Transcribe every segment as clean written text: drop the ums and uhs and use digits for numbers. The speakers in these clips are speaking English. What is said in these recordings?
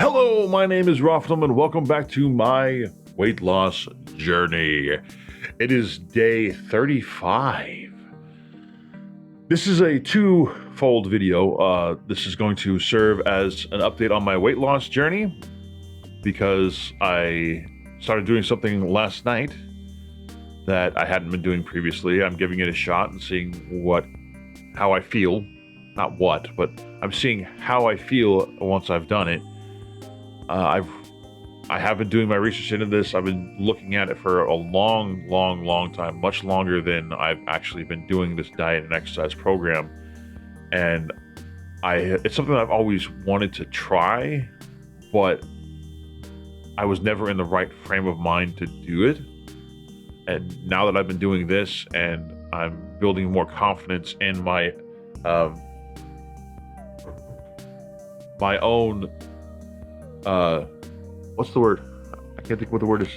Hello, my name is Rofnum, and welcome back to my weight loss journey. It is day 35. This is a two-fold video. This is going to serve as an update on my weight loss journey because I started doing something last night that I hadn't been doing previously. I'm giving it a shot and seeing how I feel. Not what, but I'm seeing how I feel once I've done it. I have been doing my research into this. I've been looking at it for a long time, much longer than I've actually been doing this diet and exercise program. And it's something that I've always wanted to try, but I was never in the right frame of mind to do it. And now that I've been doing this and I'm building more confidence in my own what's the word? I can't think what the word is.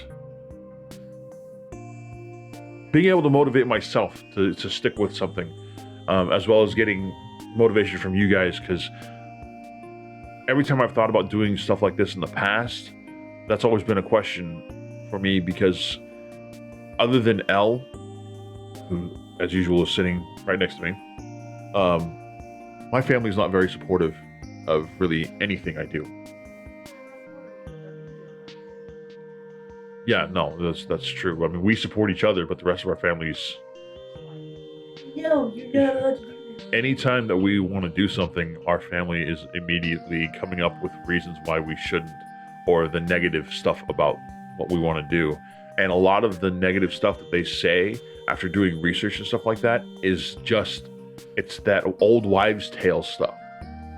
Being able to motivate myself to stick with something, as well as getting motivation from you guys, because every time I've thought about doing stuff like this in the past, that's always been a question for me, because other than Elle, who as usual is sitting right next to me, my family's not very supportive of really anything I do. Yeah, no, that's true. I mean, we support each other, but the rest of our families... No, you're not allowed to do this. Anytime that we want to do something, our family is immediately coming up with reasons why we shouldn't, or the negative stuff about what we want to do. And a lot of the negative stuff that they say after doing research and stuff like that is just, it's that old wives' tale stuff.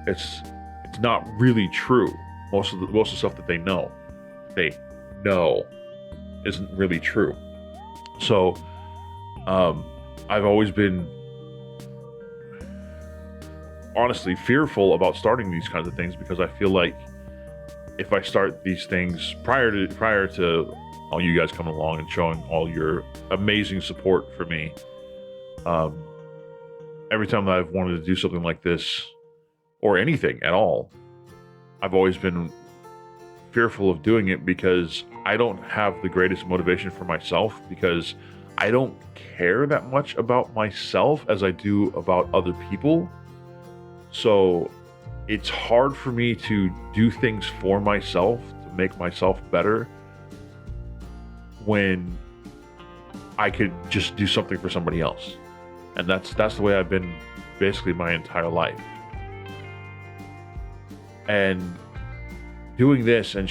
It's not really true. Most of the stuff that they know isn't really true. So I've always been honestly fearful about starting these kinds of things, because I feel like if I start these things prior to all you guys coming along and showing all your amazing support for me, every time that I've wanted to do something like this or anything at all, I've always been fearful of doing it, because I don't have the greatest motivation for myself, because I don't care that much about myself as I do about other people. So it's hard for me to do things for myself to make myself better when I could just do something for somebody else. And that's the way I've been basically my entire life. And doing this and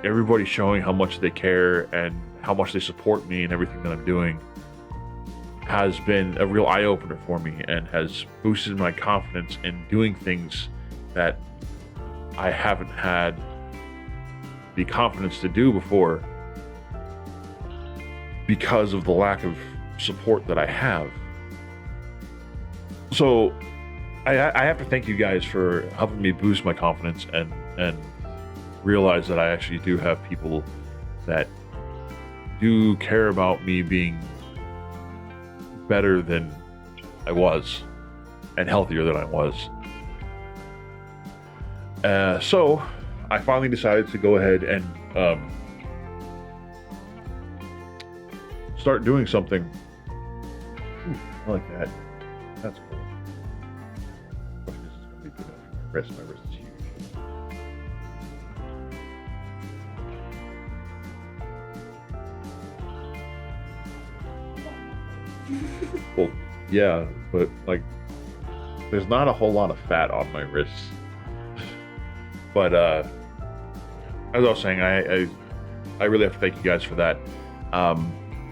everybody showing how much they care and how much they support me and everything that I'm doing has been a real eye-opener for me, and has boosted my confidence in doing things that I haven't had the confidence to do before, because of the lack of support that I have. So I have to thank you guys for helping me boost my confidence and realize that I actually do have people that do care about me being better than I was and healthier than I was. So I finally decided to go ahead and start doing something. Ooh, I like that. That's cool. This is going to be good enough for my wrist. My wrist is huge. Well, yeah, but like, there's not a whole lot of fat on my wrists. But as I was saying, I really have to thank you guys for that.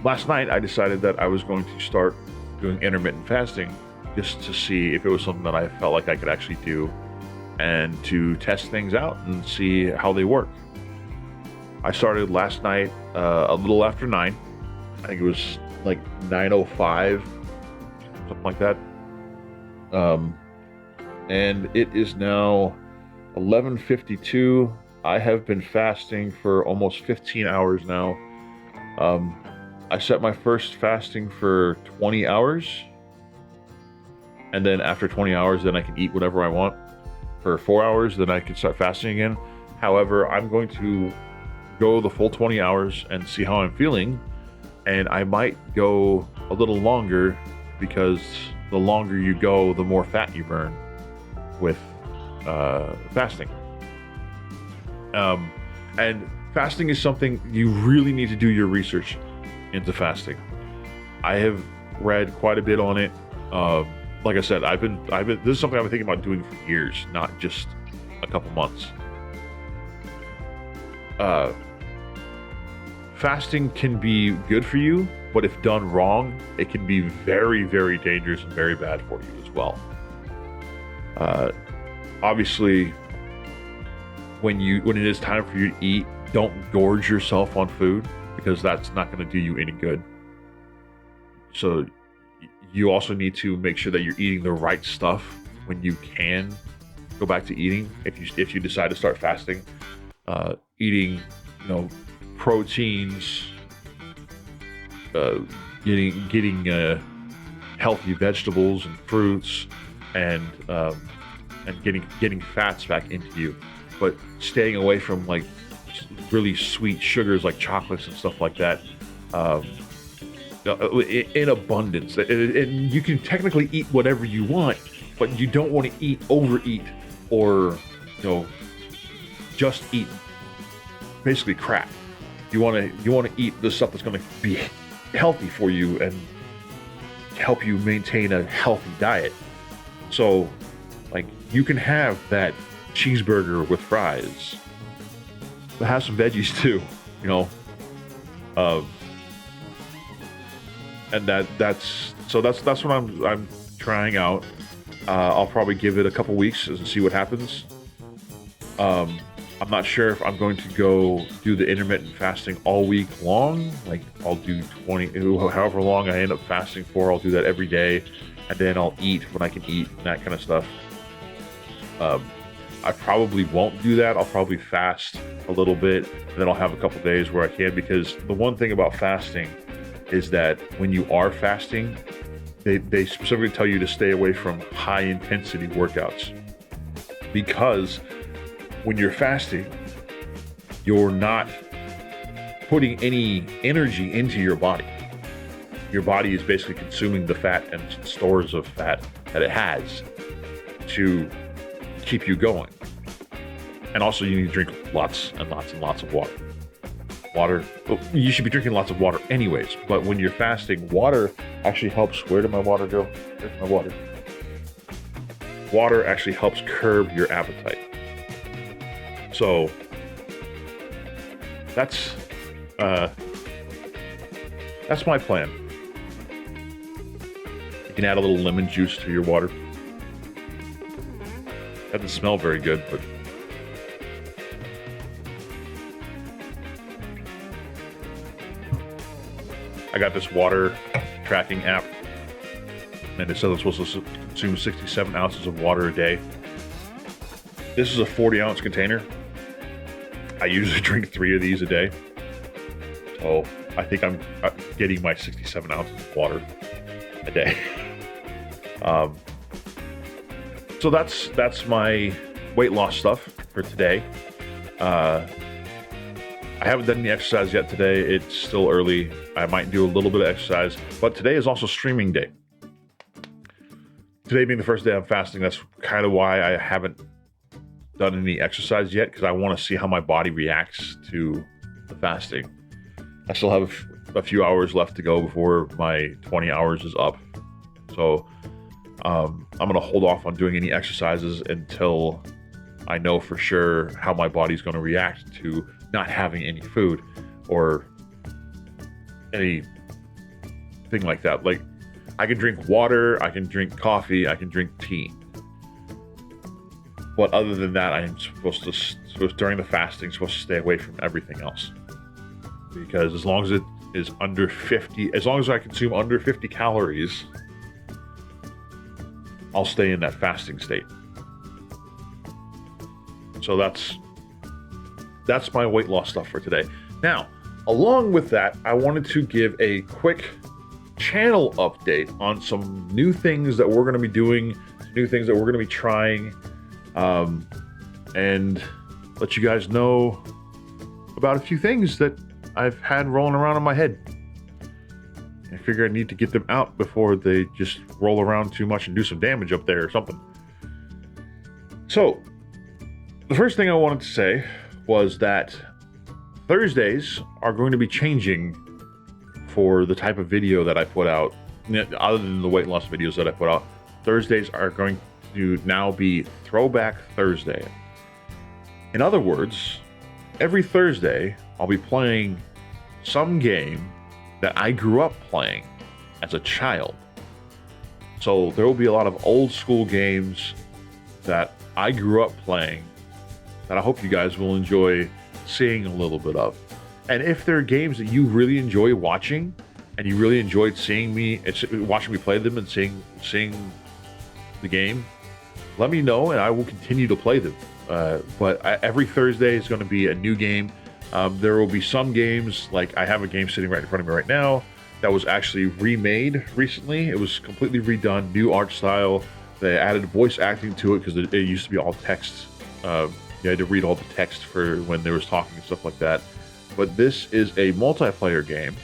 Last night I decided that I was going to start doing intermittent fasting, just to see if it was something that I felt like I could actually do, and to test things out and see how they work. I started last night a little after 9. I think it was like 9:05, something like that. And it is now 11:52. I have been fasting for almost 15 hours now. I set my first fasting for 20 hours. And then after 20 hours, then I can eat whatever I want for 4 hours. Then I can start fasting again. However, I'm going to go the full 20 hours and see how I'm feeling. And I might go a little longer because the longer you go, the more fat you burn with fasting. And fasting is something you really need to do your research into fasting. I have read quite a bit on it. Like I said, this is something I've been thinking about doing for years, not just a couple months. Fasting can be good for you, but if done wrong, it can be very, very dangerous and very bad for you as well. Obviously, when it is time for you to eat, don't gorge yourself on food, because that's not going to do you any good. So you also need to make sure that you're eating the right stuff when you can go back to eating. If you decide to start fasting, eating, proteins, getting healthy vegetables and fruits, and getting fats back into you, but staying away from like really sweet sugars like chocolates and stuff like that in abundance. And you can technically eat whatever you want, but you don't want to overeat, or just eat basically crap. You want to eat the stuff that's going to be healthy for you and help you maintain a healthy diet. So, like, you can have that cheeseburger with fries, but have some veggies too, and that's what I'm trying out. I'll probably give it a couple weeks and see what happens. I'm not sure if I'm going to go do the intermittent fasting all week long. Like, I'll do 20, however long I end up fasting for, I'll do that every day, and then I'll eat when I can eat and that kind of stuff. I probably won't do that. I'll probably fast a little bit, and then I'll have a couple days where I can, because the one thing about fasting is that when you are fasting, they specifically tell you to stay away from high intensity workouts, because when you're fasting, you're not putting any energy into your body. Your body is basically consuming the fat and stores of fat that it has to keep you going. And also, you need to drink lots and lots and lots of water. Well, you should be drinking lots of water anyways, but when you're fasting, water actually helps. Where did my water go? There's my water. Water actually helps curb your appetite. So that's my plan. You can add a little lemon juice to your water. Doesn't smell very good, but I got this water tracking app, and it says I'm supposed to consume 67 ounces of water a day. This is a 40-ounce container. I usually drink 3 of these a day. So I think I'm getting my 67 ounces of water a day. So that's my weight loss stuff for today. I haven't done any exercise yet today. It's still early. I might do a little bit of exercise, but today is also streaming day. Today being the first day I'm fasting, that's kind of why I haven't done any exercise yet, because I want to see how my body reacts to the fasting. I still have a few hours left to go before my 20 hours is up. So I'm going to hold off on doing any exercises until I know for sure how my body's going to react to not having any food or anything like that. Like, I can drink water, I can drink coffee, I can drink tea. But other than that, I'm supposed during the fasting, supposed to stay away from everything else. Because as long as it is under 50, as long as I consume under 50 calories, I'll stay in that fasting state. So that's my weight loss stuff for today. Now, along with that, I wanted to give a quick channel update on some new things that we're going to be doing, new things that we're going to be trying. And let you guys know about a few things that I've had rolling around in my head. I figure I need to get them out before they just roll around too much and do some damage up there or something. So, the first thing I wanted to say was that Thursdays are going to be changing for the type of video that I put out. Other than the weight loss videos that I put out, Thursdays are going to now be Throwback Thursday. In other words, every Thursday I'll be playing some game that I grew up playing as a child. So there will be a lot of old school games that I grew up playing that I hope you guys will enjoy seeing a little bit of. And if there are games that you really enjoy watching and you really enjoyed seeing me, watching me play them and seeing the game, let me know and I will continue to play them. But every Thursday is going to be a new game. There will be some games, like I have a game sitting right in front of me right now that was actually remade recently. It was completely redone, new art style. They added voice acting to it because it used to be all text. You had to read all the text for when there was talking and stuff like that. But this is a multiplayer game,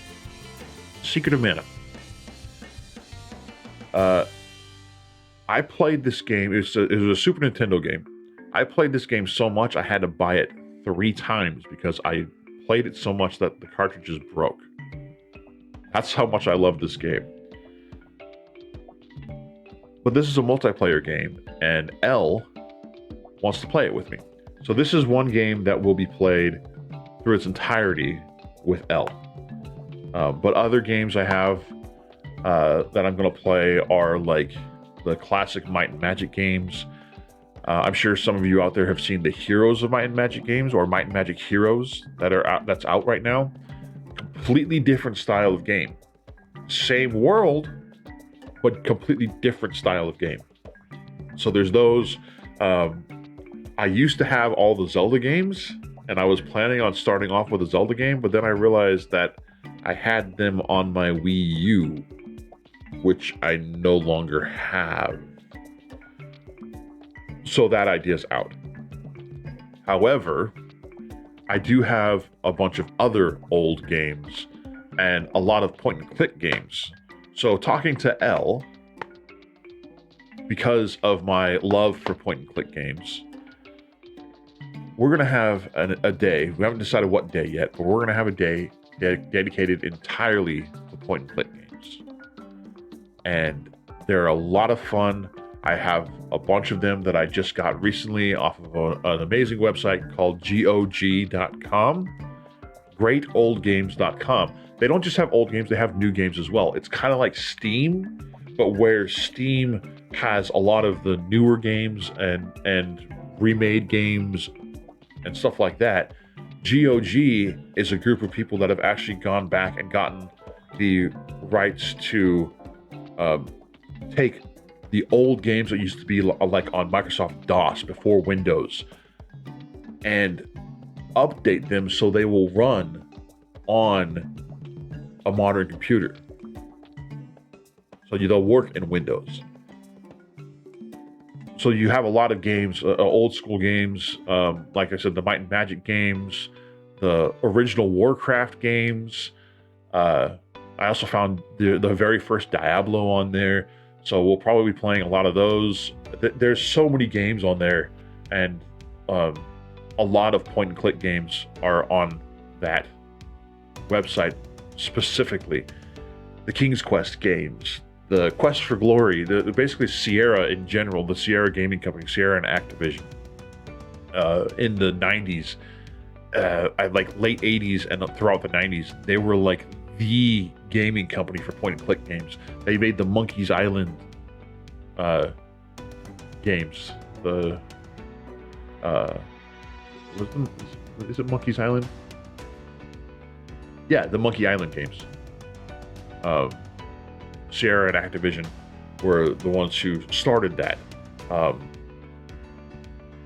Secret of Mana. I played this game. It was a Super Nintendo game. I played this game so much I had to buy it 3 times because I played it so much that the cartridges broke. That's how much I love this game. But this is a multiplayer game, and L wants to play it with me. So this is one game that will be played through its entirety with L. But other games I have that I'm going to play are like the classic Might and Magic games. I'm sure some of you out there have seen the Heroes of Might and Magic games, or Might and Magic Heroes that's out right now. Completely different style of game. Same world, but completely different style of game. So there's those. I used to have all the Zelda games, and I was planning on starting off with a Zelda game, but then I realized that I had them on my Wii U, which I no longer have. So that idea's out. However, I do have a bunch of other old games and a lot of point and click games. So talking to L, because of my love for point and click games, we're going to have a day. We haven't decided what day yet, but we're going to have a day dedicated entirely to point and click games. And they're a lot of fun. I have a bunch of them that I just got recently off of an amazing website called GOG.com, greatoldgames.com. They don't just have old games, they have new games as well. It's kind of like Steam, but where Steam has a lot of the newer games and remade games and stuff like that. GOG is a group of people that have actually gone back and gotten the rights to take the old games that used to be like on Microsoft DOS before Windows and update them so they will run on a modern computer. So they'll work in Windows. So you have a lot of games, old school games, like I said, the Might and Magic games, the original Warcraft games. I also found the very first Diablo on there. So we'll probably be playing a lot of those. There's so many games on there, and a lot of point and click games are on that website specifically. The King's Quest games, the Quest for Glory, basically Sierra in general, the Sierra Gaming Company, Sierra and Activision, in the 90s, like late 80s and throughout the 90s, they were like the gaming company for point and click games. They made the Monkey's Island games. Is it Monkey's Island? Yeah, the Monkey Island games. Sierra and Activision were the ones who started that.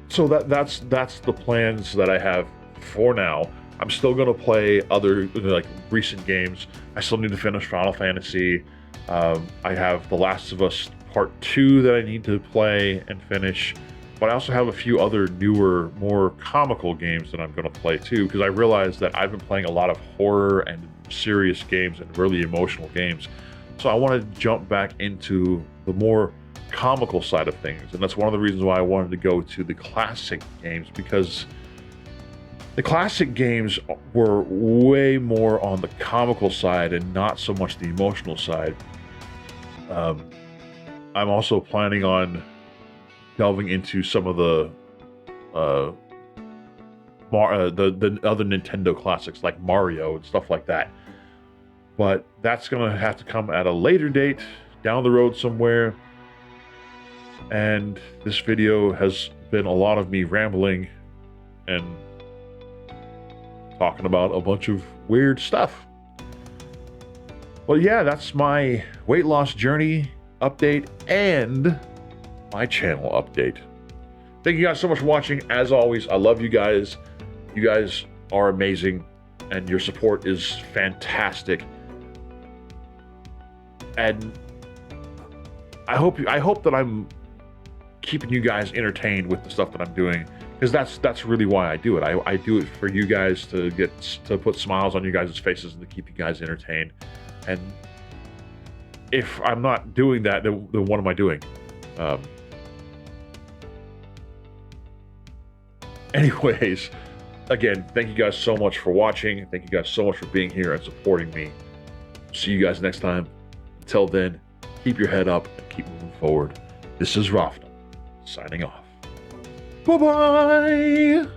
So that's the plans that I have for now. I'm still gonna play other like recent games. I still need to finish Final Fantasy. I have The Last of Us Part 2 that I need to play and finish. but I also have a few other newer, more comical games that I'm going to play too, because I realized that I've been playing a lot of horror and serious games and really emotional games. So I want to jump back into the more comical side of things, and that's one of the reasons why I wanted to go to the classic games, because the classic games were way more on the comical side and not so much the emotional side. I'm also planning on delving into some of the other Nintendo classics like Mario and stuff like that. But that's going to have to come at a later date, down the road somewhere. And this video has been a lot of me rambling and talking about a bunch of weird stuff. Well, yeah, that's my weight loss journey update and my channel update. Thank you guys so much for watching. As always, I love you guys. You guys are amazing, and your support is fantastic. And I hope that I'm keeping you guys entertained with the stuff that I'm doing, because that's really why I do it. I do it for you guys to put smiles on you guys' faces and to keep you guys entertained. And if I'm not doing that, then what am I doing? Anyways, again, thank you guys so much for watching. Thank you guys so much for being here and supporting me. See you guys next time. Until then, keep your head up and keep moving forward. This is Rafnum, signing off. Bye-bye!